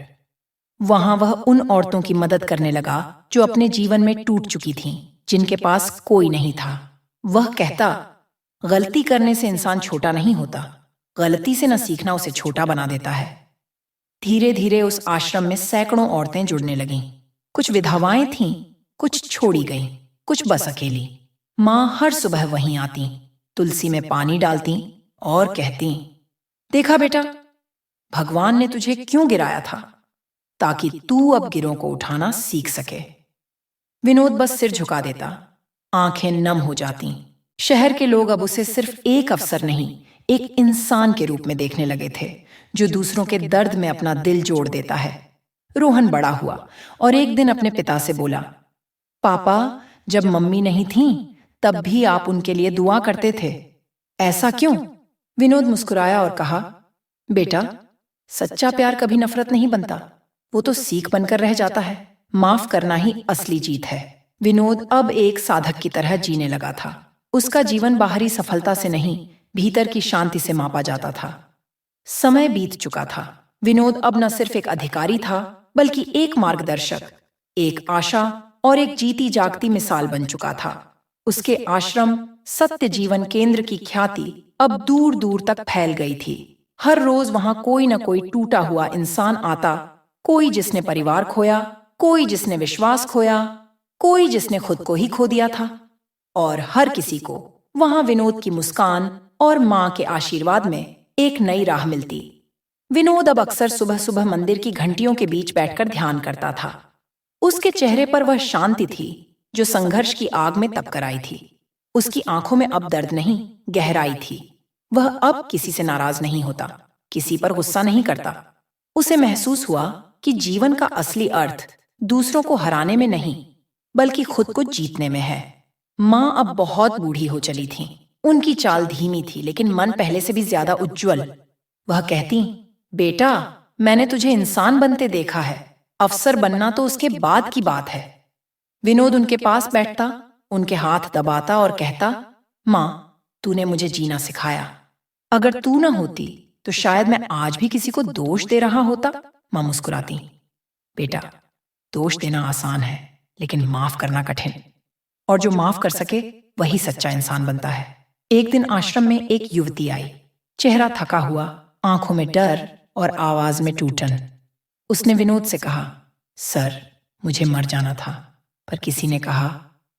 वहां वह उन औरतों की मदद करने लगा जो अपने जीवन में टूट चुकी थीं, जिनके पास कोई नहीं था। वह कहता, गलती करने से इंसान छोटा नहीं होता, गलती से न सीखना उसे छोटा बना देता है। धीरे धीरे उस आश्रम में सैकड़ों औरतें जुड़ने लगीं। कुछ विधवाएं थीं, कुछ छोड़ी गईं, कुछ बस अकेली। माँ हर सुबह वहीं आती, तुलसी में पानी डालती और कहती, देखा बेटा, भगवान ने तुझे क्यों गिराया था, ताकि तू अब गिरों को उठाना सीख सके। विनोद बस सिर झुका देता, आंखें नम हो जाती। शहर के लोग अब उसे सिर्फ एक अफसर नहीं, एक इंसान के रूप में देखने लगे थे, जो दूसरों के दर्द में अपना दिल जोड़ देता है। रोहन बड़ा हुआ और एक दिन अपने पिता से बोला, पापा, जब मम्मी नहीं थीं, तब भी आप उनके लिए दुआ करते थे, ऐसा क्यों? विनोद मुस्कुराया और कहा, बेटा, सच्चा प्यार कभी नफरत नहीं बनता, वो तो सीख बनकर रह जाता है। माफ करना ही असली जीत है। विनोद अब एक साधक की तरह जीने लगा था। उसका जीवन बाहरी सफलता से नहीं, भीतर की शांति से मापा जाता था। समय बीत चुका था। विनोद अब न सिर्फ एक अधिकारी था, बल्कि एक मार्गदर्शक, एक आशा और एक जीती जागती मिसाल बन चुका था। उसके आश्रम सत्य जीवन केंद्र की ख्याति अब दूर दूर तक फैल गई थी। हर रोज वहां कोई न कोई टूटा हुआ इंसान आता, कोई जिसने परिवार खोया, कोई जिसने विश्वास खोया, कोई जिसने खुद को ही खो दिया था। और हर किसी को वहां विनोद की मुस्कान और माँ के आशीर्वाद में एक नई राह मिलती। विनोद अब अक्सर सुबह सुबह मंदिर की घंटियों के बीच बैठकर ध्यान करता था। उसके चेहरे पर वह शांति थी जो संघर्ष की आग में तपकर आई थी। उसकी आंखों में अब दर्द नहीं, गहराई थी। वह अब किसी से नाराज नहीं होता, किसी पर गुस्सा नहीं करता। उसे महसूस हुआ कि जीवन का असली अर्थ दूसरों को हराने में नहीं, बल्कि खुद को जीतने में है। माँ अब बहुत बूढ़ी हो चली थी। उनकी चाल धीमी थी, लेकिन मन पहले से भी ज्यादा उज्जवल। वह कहती, बेटा, मैंने तुझे इंसान बनते देखा है, अफसर बनना तो उसके बाद की बात है। विनोद उनके पास बैठता, उनके हाथ दबाता और कहता, माँ, तूने मुझे जीना सिखाया। अगर तू न होती तो शायद मैं आज भी किसी को दोष दे रहा होता। माँ मुस्कुराती, बेटा, दोष देना आसान है, लेकिन माफ करना कठिन। और जो माफ कर सके वही सच्चा इंसान बनता है। एक दिन आश्रम में एक युवती आई, चेहरा थका हुआ, आंखों में डर और आवाज में टूटन। उसने विनोद से कहा, सर, मुझे मर जाना था, पर किसी ने कहा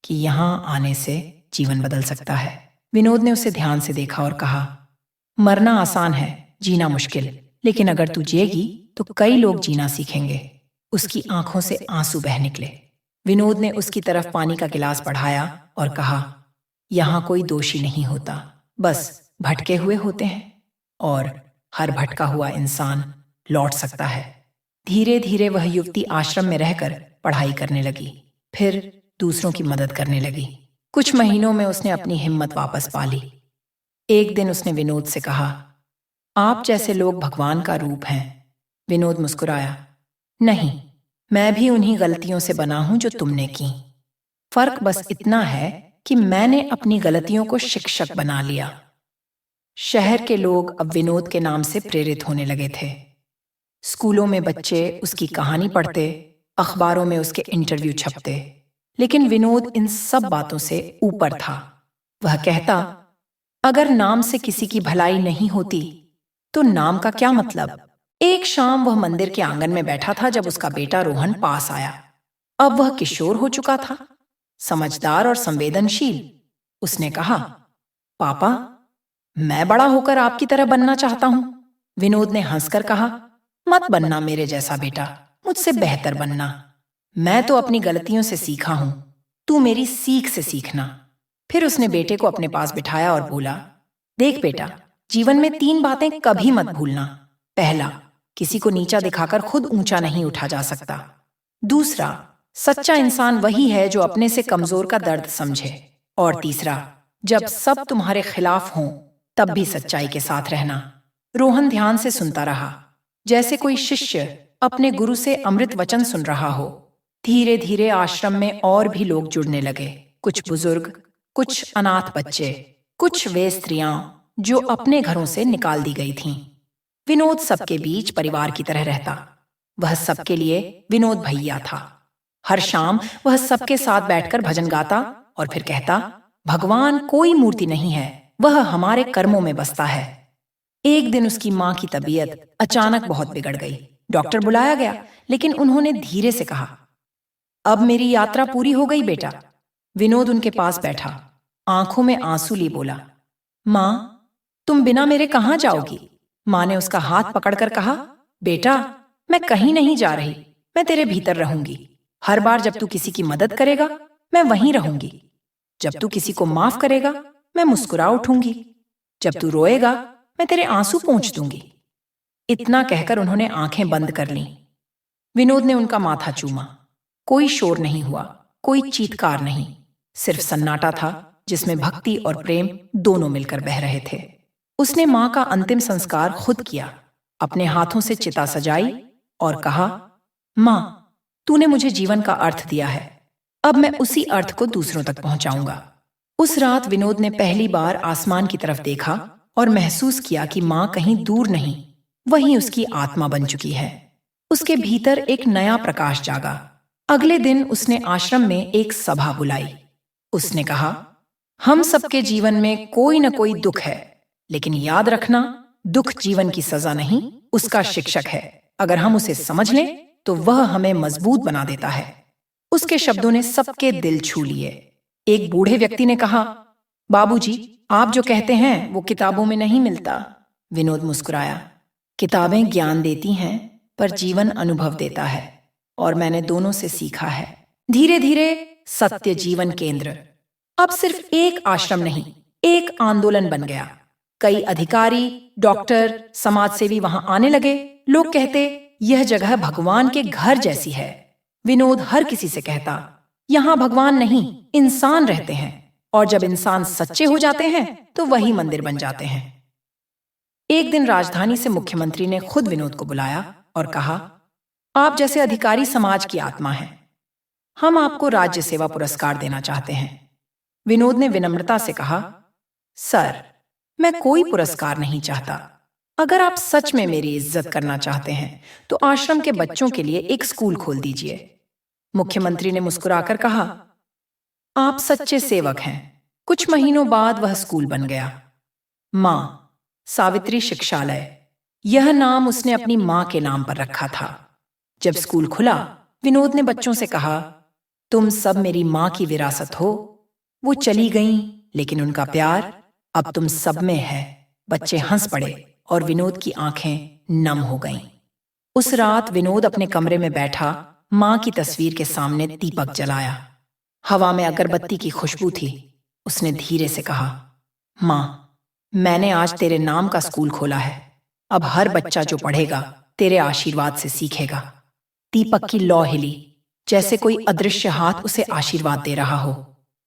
कि यहाँ आने से जीवन बदल सकता है। विनोद ने उसे ध्यान से देखा और कहा, मरना आसान है, जीना मुश्किल, लेकिन अगर तू जिएगी तो कई लोग जीना सीखेंगे। उसकी आंखों से आंसू बह निकले। विनोद ने उसकी तरफ पानी का गिलास बढ़ाया और कहा, यहाँ कोई दोषी नहीं होता, बस भटके हुए होते हैं, और हर भटका हुआ इंसान लौट सकता है। धीरे धीरे वह युवती आश्रम में रहकर पढ़ाई करने लगी, फिर दूसरों की मदद करने लगी। कुछ महीनों में उसने अपनी हिम्मत वापस पा ली। एक दिन उसने विनोद से कहा, आप जैसे लोग भगवान का रूप हैं। विनोद मुस्कुराया, नहीं, मैं भी उन्हीं गलतियों से बना हूं जो तुमने की। फर्क बस इतना है कि मैंने अपनी गलतियों को शिक्षक बना लिया। शहर के लोग अब विनोद के नाम से प्रेरित होने लगे थे। स्कूलों में बच्चे उसकी कहानी पढ़ते, अखबारों में उसके इंटरव्यू छपते, लेकिन विनोद इन सब बातों से ऊपर था। वह कहता, अगर नाम से किसी की भलाई नहीं होती तो नाम का क्या मतलब। एक शाम वह मंदिर के आंगन में बैठा था जब उसका बेटा रोहन पास आया। अब वह किशोर हो चुका था, समझदार और संवेदनशील। उसने कहा, पापा, मैं बड़ा होकर आपकी तरह बनना चाहता हूं। विनोद ने हंसकर कहा, मत बनना मेरे जैसा बेटा, मुझसे बेहतर बनना। मैं तो अपनी गलतियों से सीखा हूं, तू मेरी सीख से सीखना। फिर उसने बेटे को अपने पास बिठाया और बोला, देख बेटा, जीवन में 3 बातें कभी मत भूलना। पहला, किसी को नीचा दिखाकर खुद ऊंचा नहीं उठा जा सकता। दूसरा, सच्चा इंसान वही है जो अपने से कमजोर का दर्द समझे। और तीसरा, जब सब तुम्हारे खिलाफ हों तब भी सच्चाई के साथ रहना। रोहन ध्यान से सुनता रहा, जैसे कोई शिष्य अपने गुरु से अमृत वचन सुन रहा हो। धीरे धीरे आश्रम में और भी लोग जुड़ने लगे, कुछ बुजुर्ग, कुछ अनाथ बच्चे, कुछ वे स्त्रियां जो अपने घरों से निकाल दी गई थीं। विनोद सबके बीच परिवार की तरह रहता। वह सबके लिए विनोद भैया था। हर शाम वह सबके साथ बैठकर भजन गाता और फिर कहता, भगवान कोई मूर्ति नहीं है, वह हमारे कर्मों में बसता है। एक दिन उसकी माँ की तबीयत अचानक बहुत बिगड़ गई। डॉक्टर बुलाया गया, लेकिन उन्होंने धीरे से कहा, अब मेरी यात्रा पूरी हो गई बेटा। विनोद उनके पास बैठा, आंखों में आंसू लिए बोला, माँ, तुम बिना मेरे कहाँ जाओगी? माँ ने उसका हाथ पकड़कर कहा, बेटा, मैं कहीं नहीं जा रही, मैं तेरे भीतर रहूंगी। हर बार जब तू किसी की मदद करेगा, मैं वहीं रहूंगी। जब तू किसी को माफ करेगा, मैं मुस्कुरा उठूंगी। जब तू रोएगा, मैं तेरे आंसू पोंछ दूंगी। इतना कहकर उन्होंने आंखें बंद कर लीं। विनोद ने उनका माथा चूमा। कोई शोर नहीं हुआ, कोई चीत्कार नहीं, सिर्फ सन्नाटा था जिसमें भक्ति और प्रेम दोनों मिलकर बह रहे थे। उसने माँ का अंतिम संस्कार खुद किया, अपने हाथों से चिता सजाई और कहा, माँ, तूने मुझे जीवन का अर्थ दिया है, अब मैं उसी अर्थ को दूसरों तक पहुंचाऊंगा। उस रात विनोद ने पहली बार आसमान की तरफ देखा और महसूस किया कि माँ कहीं दूर नहीं, वहीं उसकी आत्मा बन चुकी है। उसके भीतर एक नया प्रकाश जागा। अगले दिन उसने आश्रम में एक सभा बुलाई। उसने कहा, हम सबके जीवन में कोई न कोई दुख है, लेकिन याद रखना, दुख जीवन की सजा नहीं, उसका शिक्षक है। अगर हम उसे समझ लें तो वह हमें मजबूत बना देता है। उसके शब्दों ने सबके दिल छू लिए। एक बूढ़े व्यक्ति ने कहा, बाबूजी, आप जो कहते हैं वो किताबों में नहीं मिलता। विनोद मुस्कुराया, किताबें ज्ञान देती हैं, पर जीवन अनुभव देता है, और मैंने दोनों से सीखा है। धीरे धीरे सत्य जीवन केंद्र अब सिर्फ एक आश्रम नहीं, एक आंदोलन बन गया। कई अधिकारी, डॉक्टर, समाजसेवी वहां आने लगे। लोग कहते, यह जगह भगवान के घर जैसी है। विनोद हर किसी से कहता, यहाँ भगवान नहीं, इंसान रहते हैं, और जब इंसान सच्चे हो जाते हैं तो वही मंदिर बन जाते हैं। एक दिन राजधानी से मुख्यमंत्री ने खुद विनोद को बुलाया और कहा, आप जैसे अधिकारी समाज की आत्मा हैं, हम आपको राज्य सेवा पुरस्कार देना चाहते हैं। विनोद ने विनम्रता से कहा, सर, मैं कोई पुरस्कार नहीं चाहता। अगर आप सच में मेरी इज्जत करना चाहते हैं तो आश्रम के बच्चों के लिए एक स्कूल खोल दीजिए। मुख्यमंत्री ने मुस्कुराकर कहा, आप सच्चे सेवक हैं। कुछ महीनों बाद वह स्कूल बन गया। मां, सावित्री शिक्षालय, यह नाम उसने अपनी मां के नाम पर रखा था। जब स्कूल खुला, विनोद ने बच्चों से कहा, तुम सब मेरी मां की विरासत हो। वो चली गईं, लेकिन उनका प्यार अब तुम सब में है। बच्चे हंस पड़े और विनोद की आंखें नम हो गईं। उस रात विनोद अपने कमरे में बैठा, मां की तस्वीर के सामने दीपक जलाया। हवा में अगरबत्ती की खुशबू थी। उसने धीरे से कहा, मां, मैंने आज तेरे नाम का स्कूल खोला है। अब हर बच्चा जो पढ़ेगा तेरे आशीर्वाद से सीखेगा। दीपक की लौ हिली, जैसे कोई अदृश्य हाथ उसे आशीर्वाद दे रहा हो।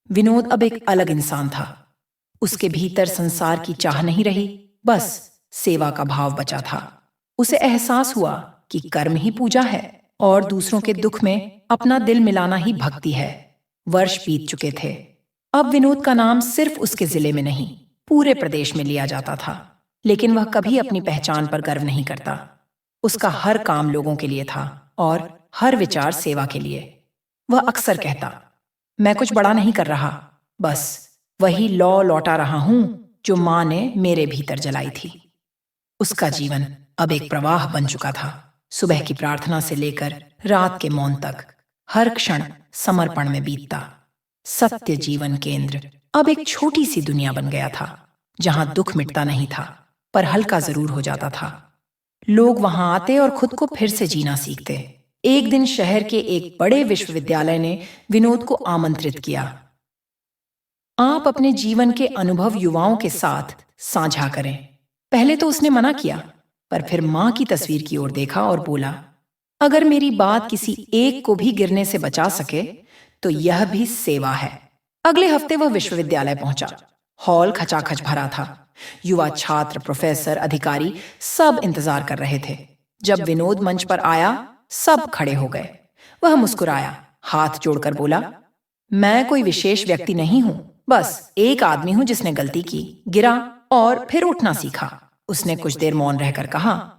विनोद अब एक अलग इंसान था। उसके भीतर संसार की चाह नहीं रही, बस सेवा का भाव बचा था। उसे एहसास हुआ कि कर्म ही पूजा है और दूसरों के दुख में अपना दिल मिलाना ही भक्ति है। वर्ष बीत चुके थे। अब विनोद का नाम सिर्फ उसके जिले में नहीं, पूरे प्रदेश में लिया जाता था। लेकिन वह कभी अपनी पहचान पर गर्व नहीं करता। उसका हर काम लोगों के लिए था और हर विचार सेवा के लिए। वह अक्सर कहता, मैं कुछ बड़ा नहीं कर रहा, बस वही लौ लौटा रहा हूं जो मां ने मेरे भीतर जलाई थी। उसका जीवन अब एक प्रवाह बन चुका था, सुबह की प्रार्थना से लेकर रात के मौन तक। हर क्षण समर्पण में बीतता। सत्य जीवन केंद्र अब एक छोटी सी दुनिया बन गया था, जहां दुख मिटता नहीं था, पर हल्का जरूर हो जाता था। लोग वहां आते और खुद को फिर से जीना सीखते। एक दिन शहर के एक बड़े विश्वविद्यालय ने विनोद को आमंत्रित किया। आप अपने जीवन के अनुभव युवाओं के साथ साझा करें। पहले तो उसने मना किया, पर फिर मां की तस्वीर की ओर देखा और बोला, अगर मेरी बात किसी एक को भी गिरने से बचा सके तो यह भी सेवा है। अगले हफ्ते वह विश्वविद्यालय पहुंचा। हॉल खचाखच भरा था। युवा छात्र, प्रोफेसर, अधिकारी सब इंतजार कर रहे थे। जब विनोद मंच पर आया, सब खड़े हो गए। वह मुस्कुराया, हाथ जोड़कर बोला, मैं कोई विशेष व्यक्ति नहीं हूं, बस एक आदमी हूं जिसने गलती की, गिरा और फिर उठना सीखा। उसने कुछ देर मौन रहकर कहा,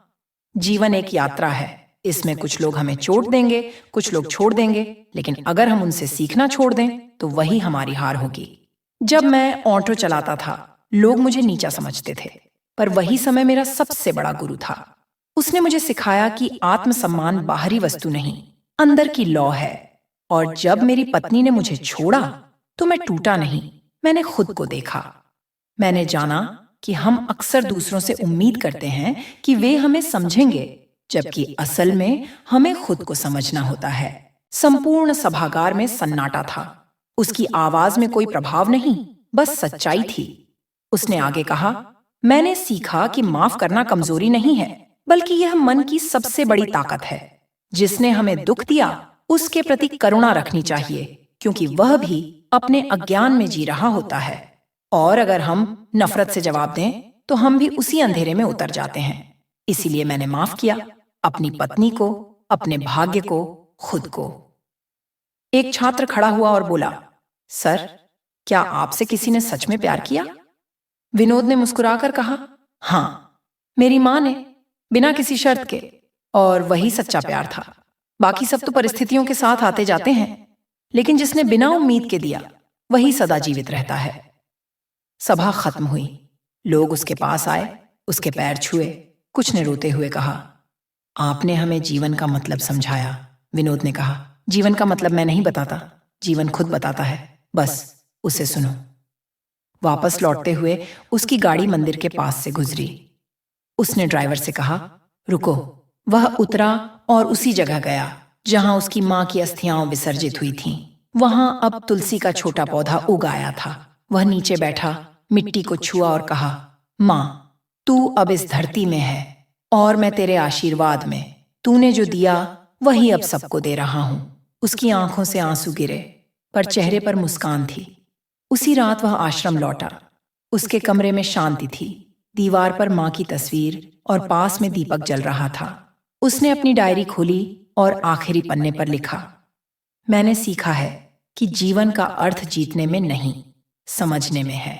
जीवन एक यात्रा है। इसमें कुछ लोग हमें चोट देंगे, कुछ लोग छोड़ देंगे, लेकिन अगर हम उनसे सीखना छोड़ दें तो वही हमारी हार होगी। जब मैं ऑटो चलाता था, लोग मुझे नीचा समझते थे, पर वही समय मेरा सबसे बड़ा गुरु था। उसने मुझे सिखाया कि आत्मसम्मान बाहरी वस्तु नहीं, अंदर की लौ है। और जब मेरी पत्नी ने मुझे छोड़ा तो मैं टूटा नहीं, मैंने खुद को देखा। मैंने जाना कि हम अक्सर दूसरों से उम्मीद करते हैं कि वे हमें समझेंगे, जबकि असल में हमें खुद को समझना होता है। संपूर्ण सभागार में सन्नाटा था। उसकी आवाज में कोई प्रभाव नहीं, बस सच्चाई थी। उसने आगे कहा, मैंने सीखा कि माफ करना कमजोरी नहीं है, बल्कि यह मन की सबसे बड़ी ताकत है। जिसने हमें दुख दिया, उसके प्रति करुणा रखनी चाहिए, क्योंकि वह भी अपने अज्ञान में जी रहा होता है। और अगर हम नफरत से जवाब दें तो हम भी उसी अंधेरे में उतर जाते हैं। इसीलिए मैंने माफ किया, अपनी पत्नी को, अपने भाग्य को, खुद को। एक छात्र खड़ा हुआ और बोला, सर, क्या आपसे किसी ने सच में प्यार किया? विनोद ने मुस्कुराकर कहा, हाँ, मेरी मां ने, बिना किसी शर्त के। और वही सच्चा प्यार था। बाकी सब तो परिस्थितियों के साथ आते जाते हैं, लेकिन जिसने बिना उम्मीद के दिया, वही सदा जीवित रहता है। सभा खत्म हुई। लोग उसके पास आए, उसके पैर छुए। कुछ ने रोते हुए कहा, आपने हमें जीवन का मतलब समझाया। विनोद ने कहा, जीवन का मतलब मैं नहीं बताता, जीवन खुद बताता है, बस उसे सुनो। वापस लौटते हुए उसकी गाड़ी मंदिर के पास से गुजरी। उसने ड्राइवर से कहा, रुको। वह उतरा और उसी जगह गया जहां उसकी मां की अस्थियां विसर्जित हुई थीं। वहां अब तुलसी का छोटा पौधा उग आया था। वह नीचे बैठा, मिट्टी को छुआ और कहा, मां, तू अब इस धरती में है और मैं तेरे आशीर्वाद में। तूने जो दिया वही अब सबको दे रहा हूं। उसकी आंखों से आंसू गिरे, पर चेहरे पर मुस्कान थी। उसी रात वह आश्रम लौटा। उसके कमरे में शांति थी। दीवार पर मां की तस्वीर और पास में दीपक जल रहा था। उसने अपनी डायरी खोली और आखिरी पन्ने पर लिखा, मैंने सीखा है कि जीवन का अर्थ जीतने में नहीं, समझने में है।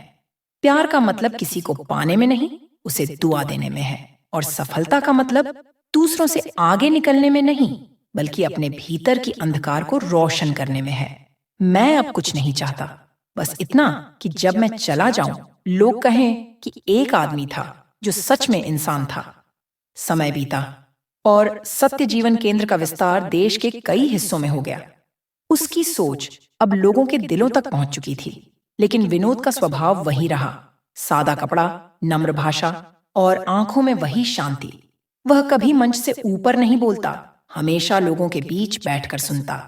प्यार का मतलब किसी को पाने में नहीं, उसे दुआ देने में है। और सफलता का मतलब दूसरों से आगे निकलने में नहीं, बल्कि अपने भीतर की अंधकार को रोशन करने में है। मैं अब कुछ नहीं चाहता, बस इतना कि जब मैं चला जाऊं, लोग कहें कि एक आदमी था जो सच में इंसान था। समय बीता और सत्य जीवन केंद्र का विस्तार देश के कई हिस्सों में हो गया। उसकी सोच अब लोगों के दिलों तक पहुंच चुकी थी, लेकिन विनोद का स्वभाव वही रहा। सादा कपड़ा, नम्र भाषा और आंखों में वही शांति। वह कभी मंच से ऊपर नहीं बोलता, हमेशा लोगों के बीच बैठकर सुनता।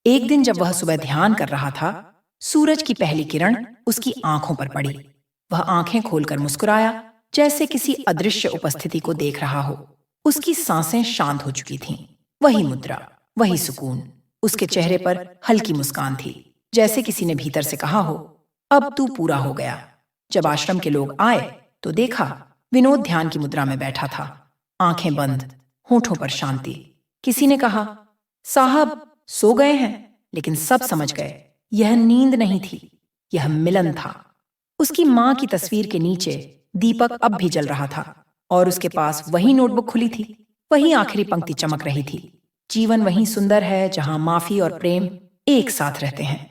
एक दिन जब वह सुबह ध्यान कर रहा था, सूरज की पहली किरण उसकी आंखों पर पड़ी। वह आंखें खोलकर मुस्कुराया, जैसे किसी अदृश्य उपस्थिति को देख रहा हो। उसकी सांसें शांत हो चुकी थीं। वही मुद्रा, वही सुकून। उसके चेहरे पर हल्की मुस्कान थी, जैसे किसी ने भीतर से कहा हो, अब तू पूरा हो गया। जब आश्रम के लोग आए तो देखा विनोद ध्यान की मुद्रा में बैठा था, आंखें बंद, होठों पर शांति। किसी ने कहा, साहब सो गए हैं, लेकिन सब समझ गए यह नींद नहीं थी, यह मिलन था। उसकी मां की तस्वीर के नीचे दीपक अब भी जल रहा था और उसके पास वही नोटबुक खुली थी। वही आखिरी पंक्ति चमक रही थी, जीवन वही सुंदर है जहां माफी और प्रेम एक साथ रहते हैं।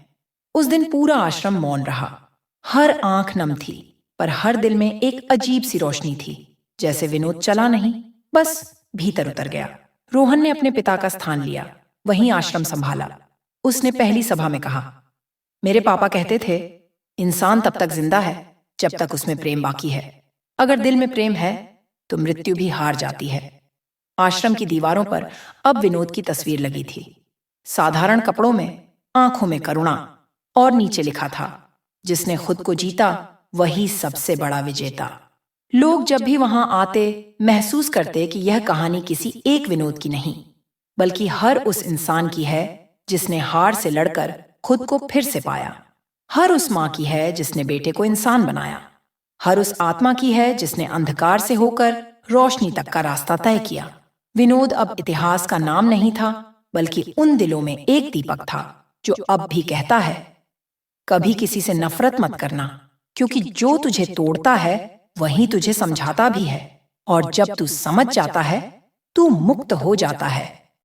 उस दिन पूरा आश्रम मौन रहा। हर आंख नम थी, पर हर दिल में एक अजीब सी रोशनी थी, जैसे विनोद चला नहीं, बस भीतर उतर गया। रोहन ने अपने पिता का स्थान लिया, वहीं आश्रम संभाला। उसने पहली सभा में कहा। मेरे पापा कहते थे, इंसान तब तक जिंदा है जब तक उसमें प्रेम बाकी है। अगर दिल में प्रेम है तो मृत्यु भी हार जाती है। आश्रम की दीवारों पर अब विनोद की तस्वीर लगी थी, साधारण कपड़ों में, आंखों में करुणा, और नीचे लिखा था, जिसने खुद को जीता वही सबसे बड़ा विजेता। लोग जब भी वहां आते महसूस करते कि यह कहानी किसी एक विनोद की नहीं, बल्कि हर उस इंसान की है जिसने हार से लड़कर खुद को फिर से पाया। हर उस माँ की है जिसने बेटे को इंसान बनाया। हर उस आत्मा की है जिसने अंधकार से होकर रोशनी तक का रास्ता तय किया। विनोद अब इतिहास का नाम नहीं था, बल्कि उन दिलों में एक दीपक था जो अब भी कहता है, कभी किसी से नफरत मत करना, क्योंकि जो तुझे तोड़ता है वही तुझे समझाता भी है, और जब तू समझ जाता है तू मुक्त हो जाता है।